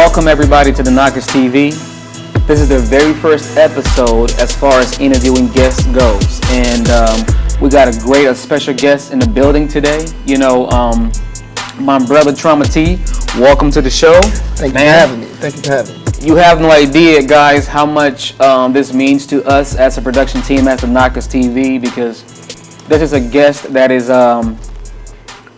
Welcome everybody to the Knockers TV. This is the very first episode as far as interviewing guests goes, and we got a special guest in the building today. My brother Traumat. Welcome to the show. Thank you for having me. Thank you for having me. You have no idea, guys, how much this means to us as a production team at the Knockers TV, because this is a guest that is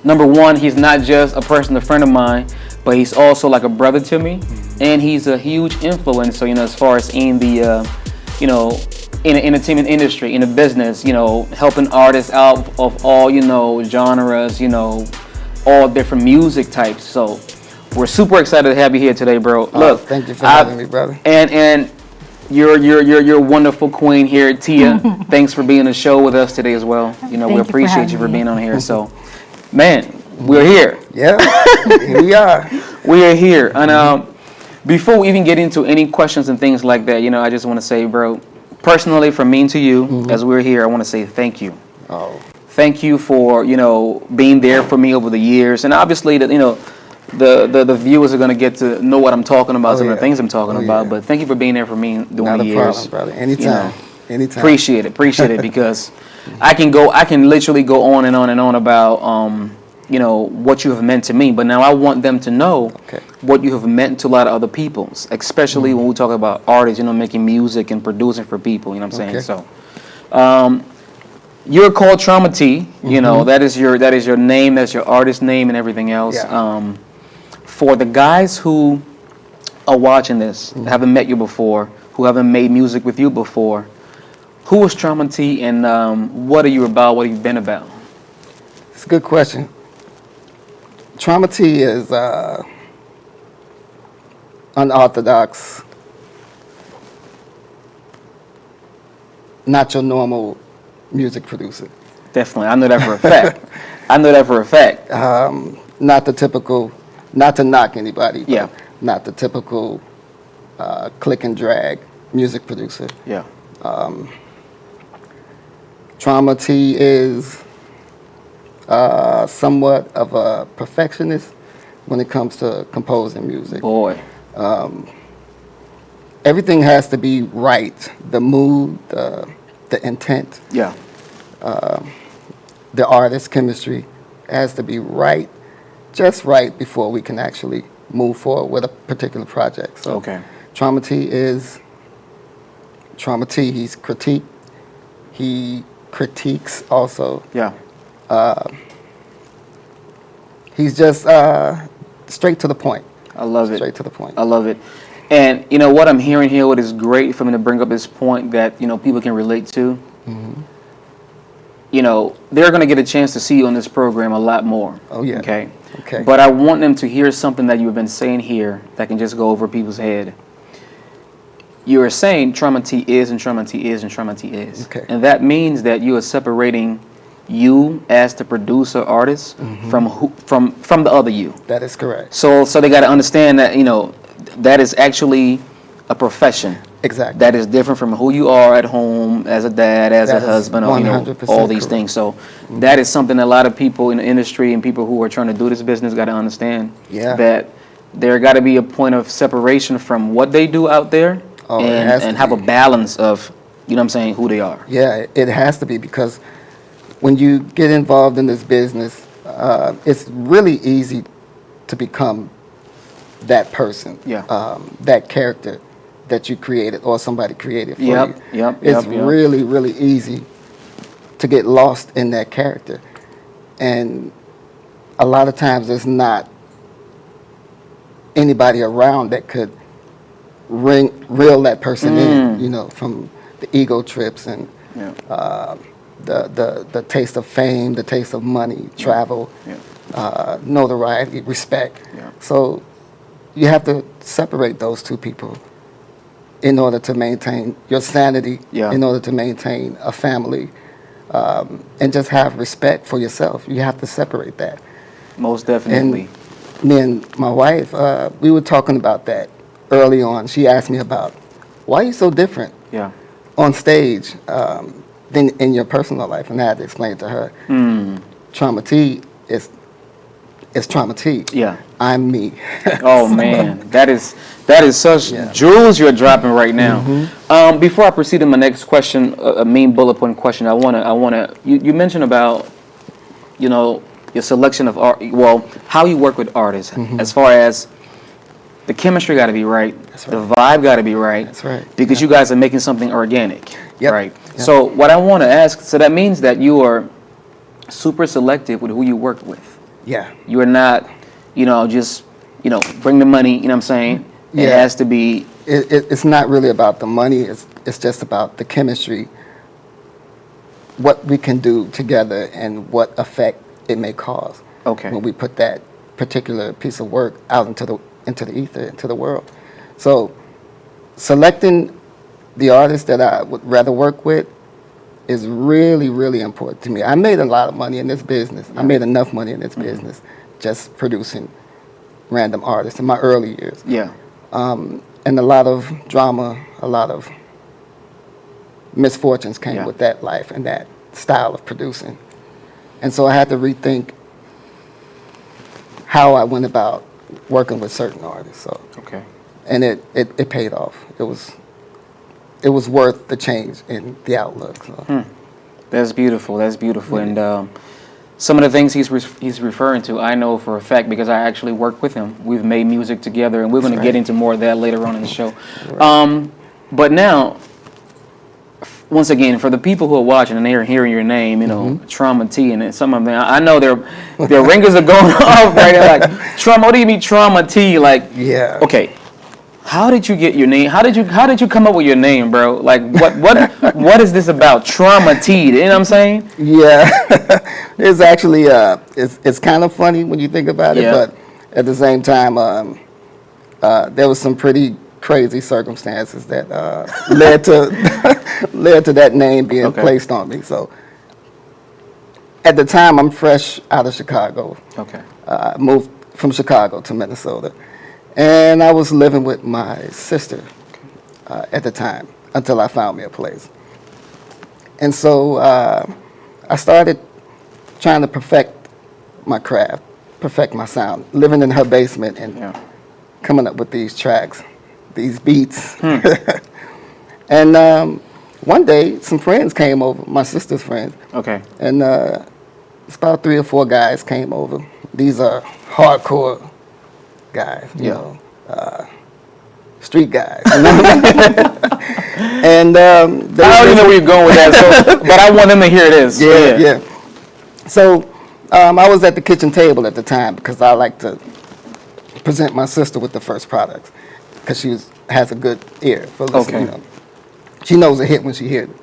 number one. He's not just a person, a friend of mine, but he's also like a brother to me, and he's a huge influence. So as far as in the in the entertainment industry, in the business, helping artists out of all genres, all different music types. So we're super excited to have you here today, bro. Look, thank you for having me, brother. And you're a wonderful queen here, Tia. Thanks for being on the show with us today as well. We appreciate you for being on here. So, man, we're here. Yeah, here we are. We are here. And before we even get into any questions and things like that, I just want to say, bro, personally, from me to you, as we're here, I want to say thank you. Oh. Thank you for, being there for me over the years. And obviously, that the viewers are going to get to know what I'm talking about, some of the things I'm talking about. But thank you for being there for me during the years. Not a problem, brother. Anytime. Anytime. Appreciate it because I can literally go on and on and on about what you have meant to me, but now I want them to know what you have meant to a lot of other people, especially when we talk about artists, making music and producing for people, what I'm saying? So you're called Traumat. That is your name, that's your artist name and everything else. Yeah. For the guys who are watching this, haven't met you before, who haven't made music with you before, who is Traumat and what are you about, what have you been about? It's a good question. Traumat is unorthodox, not your normal music producer. Definitely, I know that for a fact. Not the typical, not to knock anybody, but yeah, not the typical click and drag music producer. Yeah. Traumat is somewhat of a perfectionist when it comes to composing music. Boy. Everything has to be right. The mood, the intent. Yeah. The artist chemistry has to be right, just right before we can actually move forward with a particular project. So Traumat is Traumat. He's critique. He critiques also. Yeah. He's just straight to the point. I love it. Straight to the point. I love it. And what I'm hearing here, what is great for me to bring up this point that people can relate to. They're going to get a chance to see you on this program a lot more. Oh yeah. Okay. Okay. But I want them to hear something that you've been saying here that can just go over people's head. You are saying Traumat is and Traumat is and Traumat is. Okay. And that means that you are separating you as the producer artist from the other you. That is correct. So they got to understand that that is actually a profession. Exactly. That is different from who you are at home as a dad, as that a husband, or all these things. So that is something that a lot of people in the industry and people who are trying to do this business got to understand. Yeah. That there got to be a point of separation from what they do out there and have a balance of who they are. Yeah, it has to be, because when you get involved in this business, it's really easy to become that person, that character that you created or somebody created for you. It's really, really easy to get lost in that character. And a lot of times there's not anybody around that could reel that person in, from the ego trips and the taste of fame, the taste of money, travel, notoriety, respect. So you have to separate those two people in order to maintain your sanity, in order to maintain a family, and just have respect for yourself. You have to separate that. Most definitely. And me and my wife, we were talking about that early on. She asked me about, why are you so different on stage than in your personal life? And I had to explain to her, Traumat is Traumat. I'm me. Oh man, that is such jewels you're dropping right now. Before I proceed to my next question, a main bullet point question, I wanna you mentioned about, you know, your selection of art. Well, how you work with artists, as far as the chemistry got to be right, the vibe got to be right. That's right. Because you guys are making something organic, right? Yep. So what I want to ask, so that means that you are super selective with who you work with. Yeah. You are not, you know, just, you know, bring the money. You know what I'm saying? Yeah. It has to be. It's not really about the money. It's just about the chemistry, what we can do together, and what effect it may cause. Okay. When we put that particular piece of work out into the ether, into the world. So selecting the artists that I would rather work with is really, really important to me. I made a lot of money in this business. I made enough money in this business just producing random artists in my early years. Yeah. And a lot of drama, a lot of misfortunes came with that life and that style of producing. And so I had to rethink how I went about working with certain artists. So Okay. and it paid off. It was worth the change in the outlook. So. That's beautiful. That's beautiful. And some of the things he's referring to, I know for a fact because I actually work with him. We've made music together, and we're going to get into more of that later on in the show. Right. But now, once again, for the people who are watching and they're hearing your name, you know, Trauma T, and some of them, I know their ringers are going off right now. Like, Trauma, what do you mean Trauma T? Like, yeah. Okay. How did you get your name? How did you come up with your name, bro? Like, what is this about? Trauma T, you know what I'm saying? Yeah. It's actually it's kind of funny when you think about it, but at the same time, there was some pretty crazy circumstances that led to that name being placed on me. So at the time, I'm fresh out of Chicago. Okay. Moved from Chicago to Minnesota, and I was living with my sister at the time until I found me a place. And so I started trying to perfect my craft, perfect my sound, living in her basement and coming up with these tracks, these beats. And one day, some friends came over, my sister's friends. Okay. And it's about 3 or 4 guys came over. These are hardcore guys, you know, street guys. You know? And I don't even know where you're going with that, so, but I want them to hear this. Yeah. So I was at the kitchen table at the time because I like to present my sister with the first products because she has a good ear for listening. You know. She knows a hit when she hears it.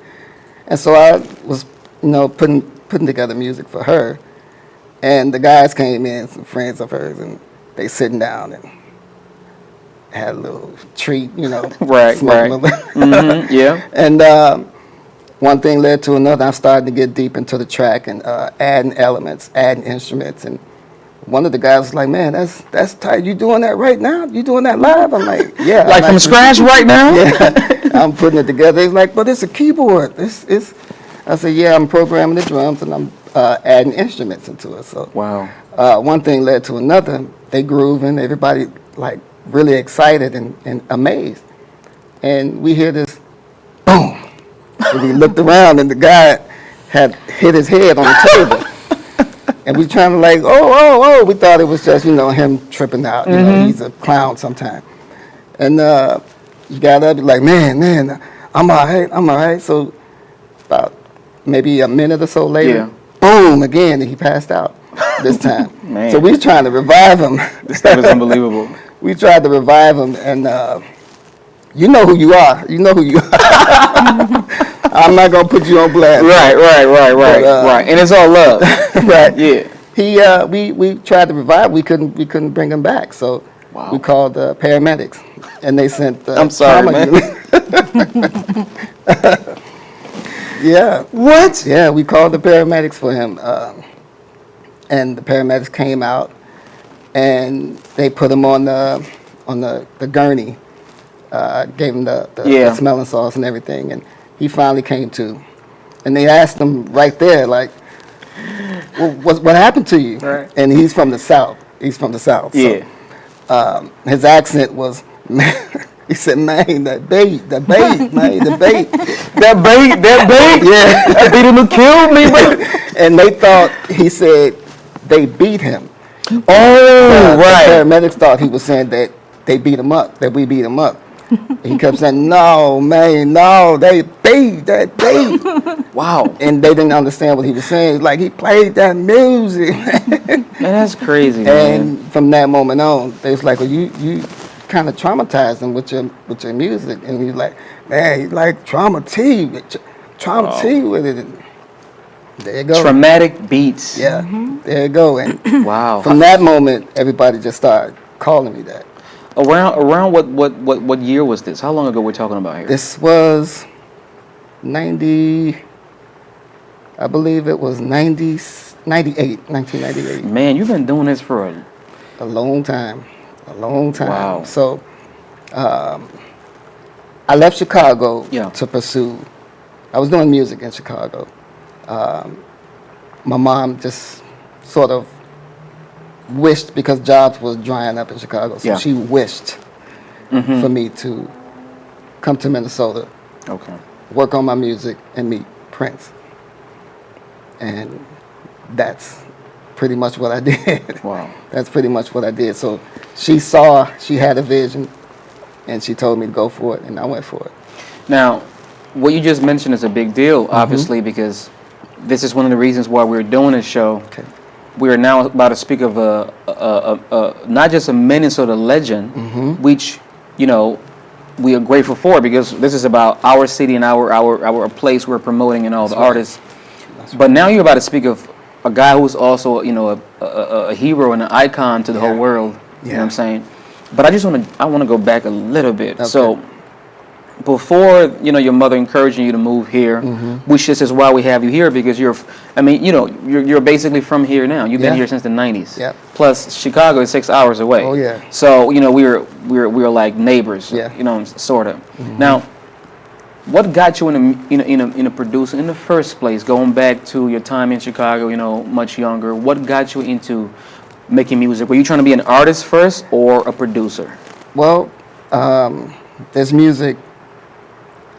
And so I was, you know, putting together music for her. And the guys came in, some friends of hers, and they sitting down and had a little treat, you know. Right. Yeah. And one thing led to another. I started to get deep into the track and adding elements, adding instruments. And one of the guys was like, "Man, that's tight. You doing that right now? You doing that live?" I'm like, "Yeah." Like from scratch right now? Yeah. I'm putting it together. He's like, "But it's a keyboard." I said, "Yeah, I'm programming the drums and I'm adding instruments into it." So wow. One thing led to another. They grooving. Everybody like really excited and amazed. And we hear this boom. And we looked around and the guy had hit his head on the table. And we trying to like, oh. We thought it was just, you know, him tripping out. You know, he's a clown sometime. And he got up, like, man, I'm all right. So about maybe a minute or so later, boom, again, and he passed out this time. Man. So we was trying to revive him. This stuff is unbelievable. We tried to revive him, and you know who you are. I'm not gonna put you on blast. Right. And it's all love. Right. Yeah. We tried to revive. We couldn't bring him back. So we called paramedics, and they sent. I'm sorry, man. Yeah. What? Yeah, we called the paramedics for him, and the paramedics came out, and they put him on the gurney, gave him the smelling sauce and everything, and he finally came to. And they asked him right there, like, well, what happened to you? Right. And he's from the South, He's from the South. Yeah. So, his accent was, he said, man, that bait, man, the bait. that bait? Yeah. That beat him to kill me, bro. And they thought, he said, they beat him. Oh, right. The paramedics thought he was saying that they beat him up, that we beat him up. He kept saying, no, man, no, they beat that bait. Wow. And they didn't understand what he was saying. Like, he played that music. Man, that's crazy, and from that moment on, they was like, well, you kind of traumatized him with your music. And he's like, man, he's like Trauma T with it. And there you go. Traumatic beats. Yeah, there you go. And wow. From that moment, everybody just started calling me that. Around what year was this? How long ago we're talking about here? This was 90, I believe it was 1998. Man, you've been doing this for a long time. Wow. So, I left Chicago to pursue. I was doing music in Chicago. My mom just sort of wished, because jobs was drying up in Chicago, so she wished for me to come to Minnesota, work on my music, and meet Prince. And that's pretty much what I did. Wow. That's pretty much what I did. So she saw, she had a vision, and she told me to go for it, and I went for it. Now, what you just mentioned is a big deal, obviously, because this is one of the reasons why we're doing this show. Okay. We are now about to speak of not just a Minnesota legend, which, you know, we are grateful for, because this is about our city and our place we're promoting and all the artists. But now you're about to speak of a guy who's also, you know, a hero and an icon to the whole world. You know what I'm saying? But I want to go back a little bit. Okay. So before, you know, your mother encouraging you to move here, which this is why we have you here, because you're basically from here now. You've been here since the 90s. Yep. Plus Chicago is 6 hours away. Oh yeah. So, you know, we're like neighbors. Yeah. You know, sort of. Now, what got you in a producing in the first place? Going back to your time in Chicago, you know, much younger. What got you into making music? Were you trying to be an artist first or a producer? Well, there's music.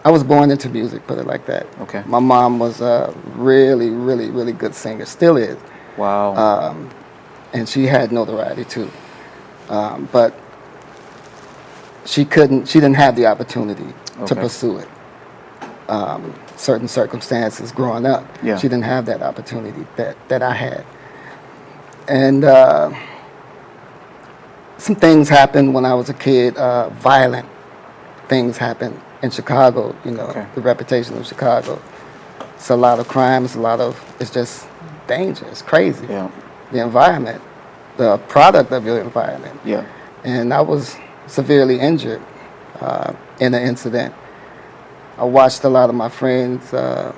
I was born into music, put it like that. Okay. My mom was a really, really, really good singer. Still is. Wow. And she had notoriety too. But she didn't have the opportunity to pursue it. Certain circumstances growing up, she didn't have that opportunity that I had. And some things happened when I was a kid, violent things happened in Chicago, you know, the reputation of Chicago. It's a lot of crime, it's just danger, it's crazy. Yeah. The environment, the product of your environment. Yeah. And I was severely injured in an incident. I watched a lot of my friends. I'm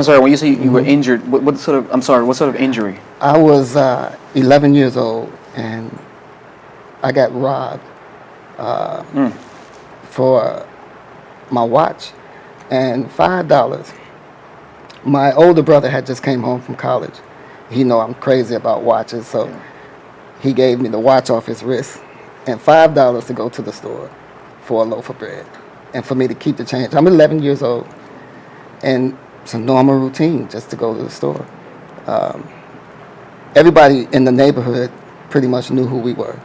sorry, when you say you were injured, what sort of injury? I was 11 years old, and I got robbed for my watch and $5. My older brother had just came home from college. He know I'm crazy about watches, so he gave me the watch off his wrist and $5 to go to the store for a loaf of bread and for me to keep the change. I'm 11 years old, and it's a normal routine just to go to the store. Everybody in the neighborhood pretty much knew who we were.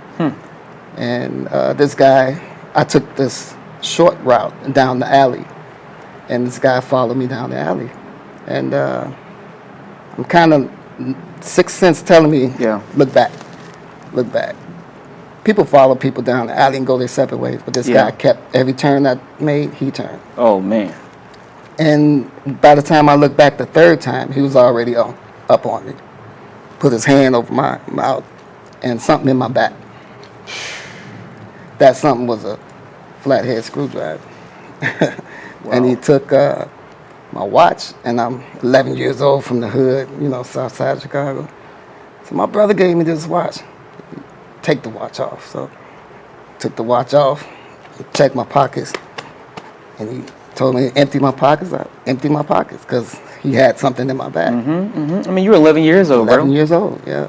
And this guy, I took this short route down the alley, and this guy followed me down the alley. And I'm kind of, sixth sense telling me, look back, look back. People follow people down the alley and go their separate ways, but this guy kept, every turn I made, he turned. Oh, man. And by the time I looked back the third time, he was already up on me. Put his hand over my mouth and something in my back. That something was a flathead screwdriver. Wow. And he took my watch, and I'm 11 years old from the hood, you know, south side of Chicago. So my brother gave me this watch. Take the watch off. So took the watch off, checked my pockets, and he told me to empty my pockets. I emptied my pockets because he had something in my bag. I mean, you were 11 years old, 11 years old, yeah.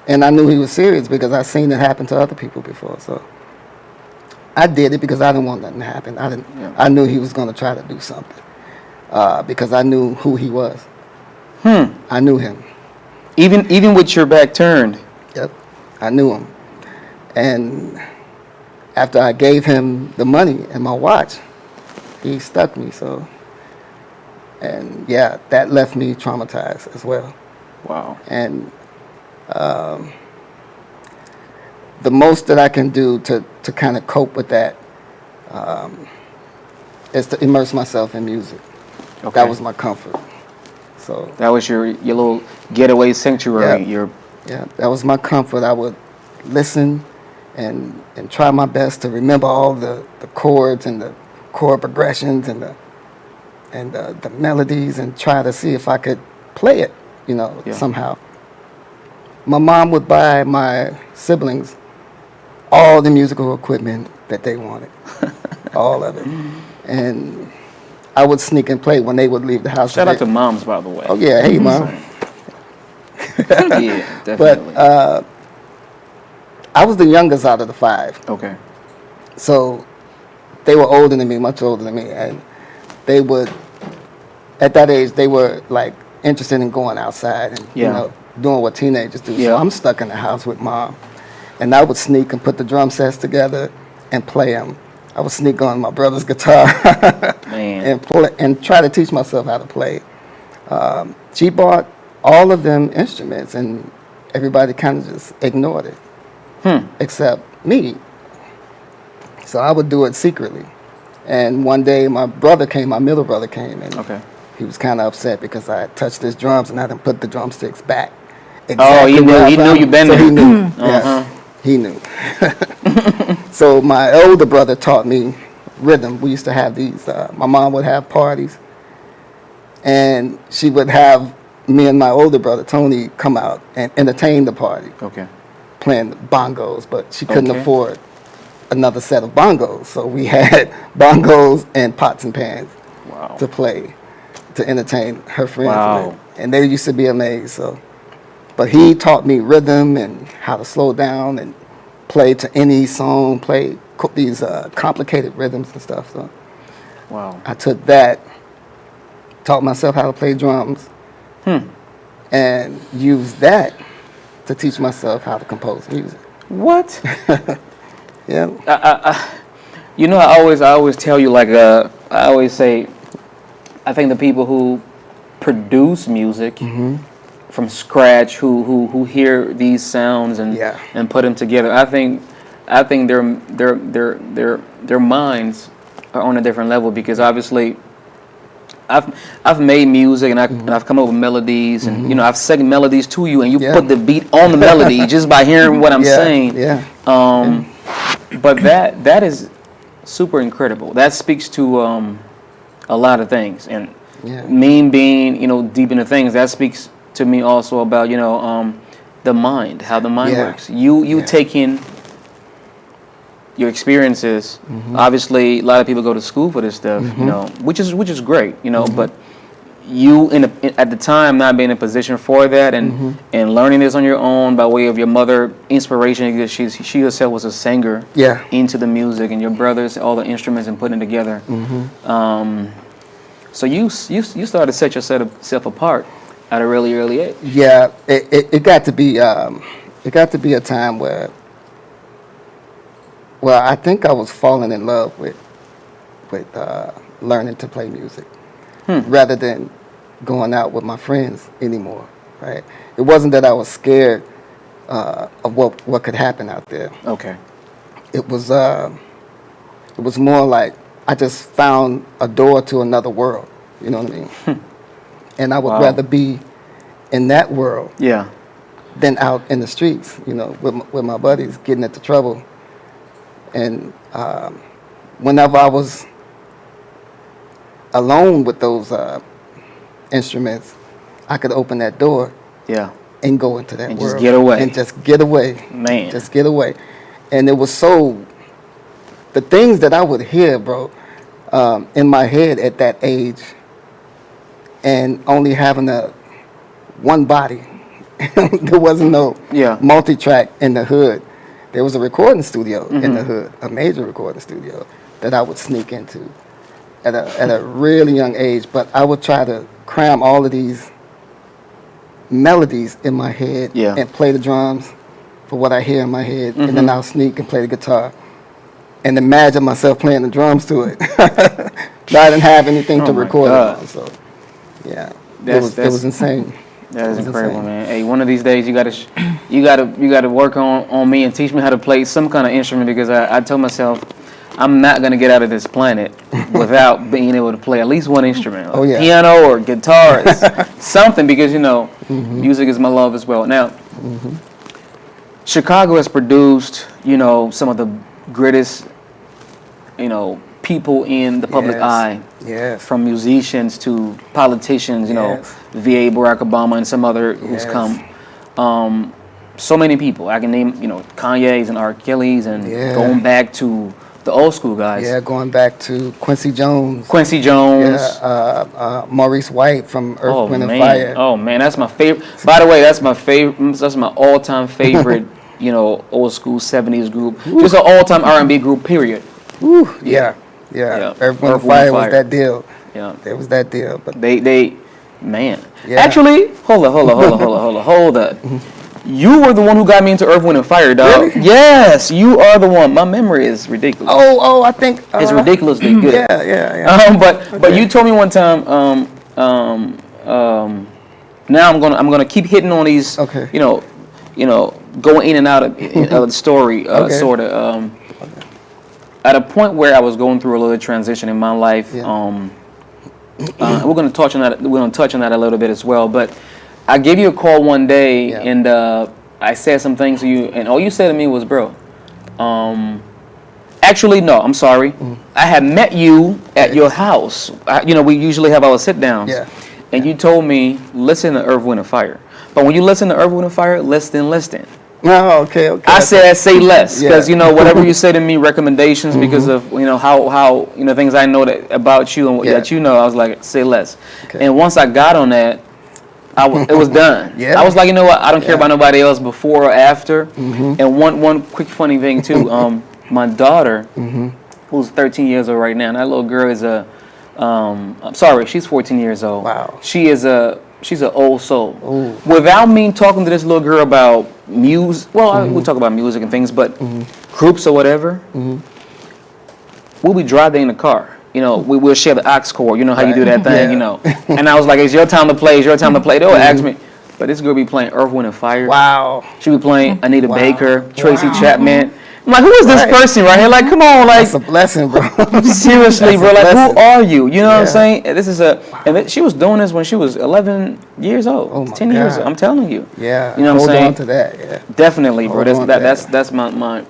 And I knew he was serious because I seen it happen to other people before. So I did it because I didn't want nothing to happen. I knew he was going to try to do something because I knew who he was. I knew him. Even with your back turned. Yep, I knew him. And after I gave him the money and my watch, he stuck me. So, and yeah, that left me traumatized as well. Wow. And the most that I can do to kind of cope with that is to immerse myself in music. Okay. That was my comfort. So that was your little getaway sanctuary. Yeah, that was my comfort. I would listen and try my best to remember all the chords and the chord progressions and the melodies and try to see if I could play it, somehow. My mom would buy my siblings all the musical equipment that they wanted, all of it. And I would sneak and play when they would leave the house. Shout out to moms, by the way. Oh, yeah. Hey, Mom. Yeah, definitely. But I was the youngest out of the 5. Okay. So they were older than me, much older than me. And they would, at that age, they were like interested in going outside and, doing what teenagers do. Yeah. So I'm stuck in the house with Mom. And I would sneak and put the drum sets together and play them. I would sneak on my brother's guitar and play, and try to teach myself how to play. She bought all of them instruments, and everybody kind of just ignored it, except me. So I would do it secretly. And one day my middle brother came, and he was kind of upset because I had touched his drums and I didn't put the drumsticks back. Exactly he knew you been there. So he knew. Yeah, he knew. So my older brother taught me rhythm. We used to have these, my mom would have parties, and she would have me and my older brother, Tony, come out and entertain the party. Okay. Playing bongos, but she couldn't afford another set of bongos. So we had bongos and pots and pans to play, to entertain her friends with. And they used to be amazed. So, but he taught me rhythm and how to slow down and play to any song, play these complicated rhythms and stuff. So I took that, taught myself how to play drums, and used that to teach myself how to compose music. What? Yeah. I always tell you, like, I always say, I think the people who produce music from scratch, who hear these sounds and put them together, I think their minds are on a different level, because obviously I've made music and I've come up with melodies and I've sang melodies to you, and you put the beat on the melody just by hearing what I'm saying. Yeah. But that is super incredible. That speaks to a lot of things, and me being deep into things, that speaks to me also about the mind, how the mind works. You take in your experiences. Obviously, a lot of people go to school for this stuff, which is great, but you at the time not being in a position for that and learning this on your own by way of your mother inspiration, because she herself was a singer into the music, and your brothers all the instruments and putting it together. So you started to set yourself apart at a really early age. Yeah, it got to be a time where I think I was falling in love with learning to play music rather than going out with my friends anymore. Right? It wasn't that I was scared of what could happen out there. Okay. It was more like I just found a door to another world. You know what I mean? And I would rather be in that world than out in the streets. With my buddies getting into trouble. And whenever I was alone with those instruments, I could open that door and go into that and world. Just get away. And just get away. Man. Just get away. And it was the things that I would hear, bro, in my head at that age, and only having one body There wasn't no Yeah. multi-track in the hood. There was a recording studio in the hood, a major recording studio that I would sneak into at a really young age. But I would try to cram all of these melodies in my head and play the drums for what I hear in my head, and then I'll sneak and play the guitar and imagine myself playing the drums to it. But I didn't have anything to record it on, so yeah, it was insane. That is incredible, man. Hey, one of these days you gotta work on me and teach me how to play some kind of instrument, because I told myself I'm not gonna get out of this planet without being able to play at least one instrument, like piano or guitar, something, because music is my love as well. Now, Chicago has produced some of the greatest people in the public eye. Yes. From musicians to politicians, VA, Barack Obama, and some other who's come. So many people. I can name, Kanye's and R. Kelly's, and going back to the old school guys. Yeah, going back to Quincy Jones. Yeah, Maurice White from Earth, Wind, and Fire. Oh, man, that's my favorite. By the way, that's my favorite. That's my all-time favorite, old school 70s group. Just an all-time R&B group, period. Woo, yeah. Earth, Wind, and Fire was that deal. Yeah. It was that deal. But they man. Yeah. Actually, hold up. You were the one who got me into Earth, Wind, and Fire, dog. Really? Yes, you are the one. My memory is ridiculous. Oh, I think it's ridiculously good. Yeah. But you told me one time. Now I'm gonna keep hitting on these. Okay. Going in and out of the story, sort of. At a point where I was going through a little transition in my life, we're gonna touch on that. We're gonna touch on that a little bit as well. But I gave you a call one day, and I said some things to you, and all you said to me was, "Bro, actually, no, I'm sorry. I had met you at your house. We usually have our sit downs, and you told me listen to Earth, Wind, and Fire. But when you listen to Earth, Wind, and Fire, listen." Oh, okay. I said say less, because whatever you say to me, recommendations, because of how things I know about you and what that I was like, say less. Okay. And once I got on that, it was done. I was like, you know what? I don't care about nobody else before or after. And one quick funny thing too. My daughter, who's 13 years old right now, and that little girl is she's 14 years old. Wow. She's an old soul. Ooh. Without me talking to this little girl about music, we'll talk about music and things, but groups or whatever, we'll be driving in the car. We'll share the aux cord. You know how you do that thing, And I was like, it's your time to play. They'll ask me. But this girl be playing Earth, Wind, and Fire. Wow. She be playing Anita Baker, Tracy Chapman. I'm like, who is this person right here? Like, come on, like. That's a blessing, bro. Seriously, bro. Like, who are you? You know what I'm saying? This is and she was doing this when she was 11 years old, 10 years old. I'm telling you. Yeah. You know what I'm saying? Hold on to that. Yeah. Definitely, bro. That's my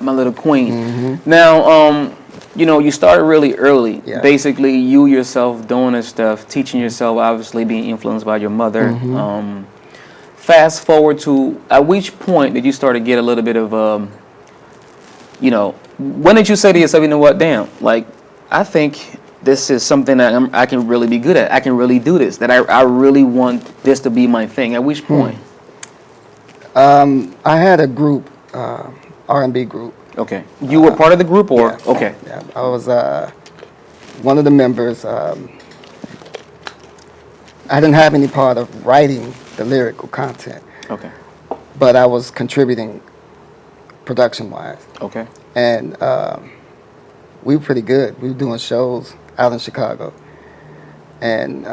little queen. Now, you started really early. Yeah. Basically, you yourself doing this stuff, teaching yourself, obviously being influenced by your mother. Fast forward to, at which point did you start to get a little bit of when did you say to yourself, you know what, damn, like, I think this is something that I can really be good at. I can really do this, that I really want this to be my thing. At which point? I had a group, R&B group. Okay. You were part of the group, or? Yeah. Okay. Yeah, I was one of the members. I didn't have any part of writing the lyrical content. Okay. But I was contributing production-wise. Okay. And we were pretty good. We were doing shows out in Chicago. And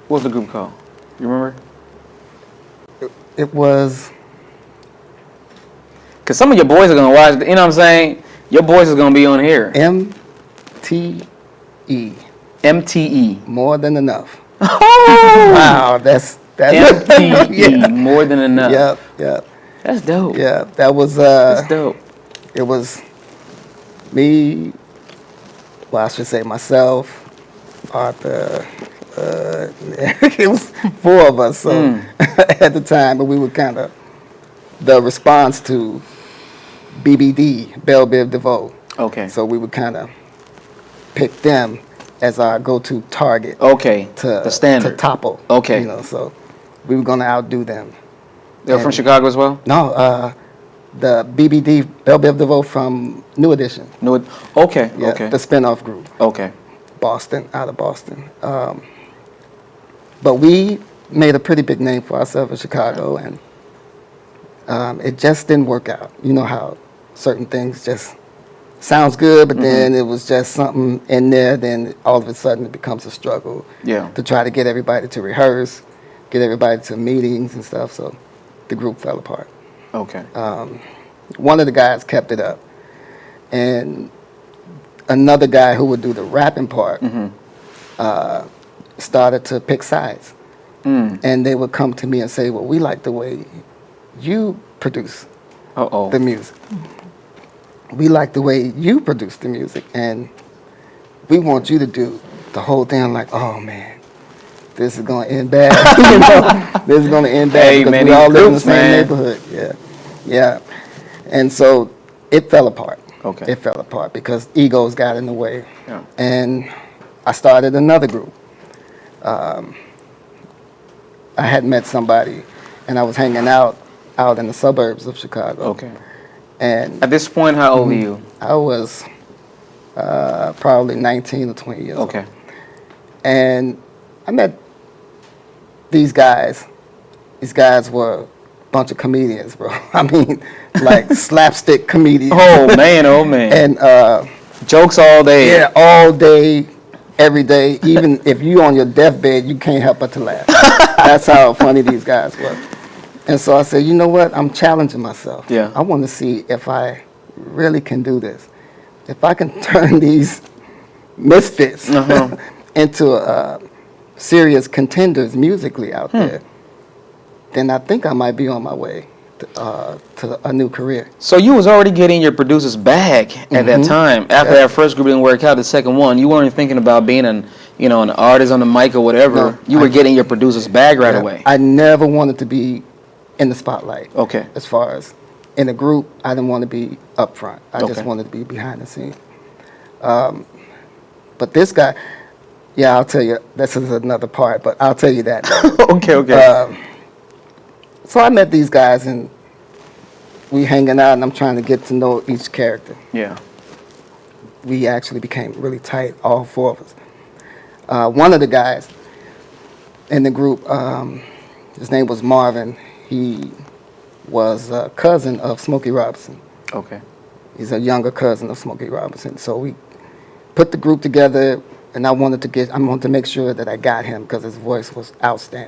what was the group called? You remember? It was... Because some of your boys are going to watch, you know what I'm saying? Your boys is going to be on here. MTE. MTE. More Than Enough. Oh! Wow, that's MTE. More Than Enough. Yep. That's dope. Yeah, that was... that's dope. It was me, well, I should say myself, Arthur, it was 4 of us, so at the time, but we were kind of the response to BBD, Belle Biv DeVoe. Okay. So we would kind of pick them as our go-to target. Okay. The standard. To topple. Okay. So we were going to outdo them. They were from Chicago as well? No, the BBD, Belle Biv DeVoe from New Edition. Okay, Yeah, okay. the spinoff group. Okay. Boston, out of Boston. But we made a pretty big name for ourselves in Chicago, and it just didn't work out. You know how certain things just sounds good, but then it was just something in there, then all of a sudden it becomes a struggle to try to get everybody to rehearse, get everybody to meetings and stuff, so the group fell apart. Okay. One of the guys kept it up, and another guy who would do the rapping part started to pick sides. And they would come to me and say, well, we like the way you produce the music. We like the way you produce the music, and we want you to do the whole thing. I'm like, oh, man, this is going to end bad. You know, this is going to end bad because we all live in the same neighborhood. Yeah, yeah. And so it fell apart. Okay. It fell apart because egos got in the way. Yeah. And I started another group. I had met somebody, and I was hanging out in the suburbs of Chicago. Okay. And at this point, how old are you? I was probably 19 or 20 years old. Okay. And I met these guys. These guys were a bunch of comedians, bro. I mean, like slapstick comedians. Oh, man, oh, man. And jokes all day. Yeah, all day, every day. Even if you on your deathbed, you can't help but to laugh. That's how funny these guys were. And so I said, you know what? I'm challenging myself. Yeah. I want to see if I really can do this. If I can turn these misfits into serious contenders musically out there, then I think I might be on my way to a new career. So you was already getting your producer's bag at that time. After that first group didn't work out, the second one, you weren't thinking about being an artist on the mic or whatever. No, you were getting your producer's bag right away. I never wanted to be in the spotlight. Okay. As far as in a group, I didn't want to be up front. I just wanted to be behind the scenes. But this guy, yeah, I'll tell you, this is another part, but I'll tell you that. Okay. So I met these guys, and we hanging out, and I'm trying to get to know each character. Yeah. We actually became really tight, all four of us. One of the guys in the group, his name was Marvin. He was a cousin of Smokey Robinson. Okay. He's a younger cousin of Smokey Robinson. So we put the group together, and I wanted to make sure that I got him because his voice was outstanding.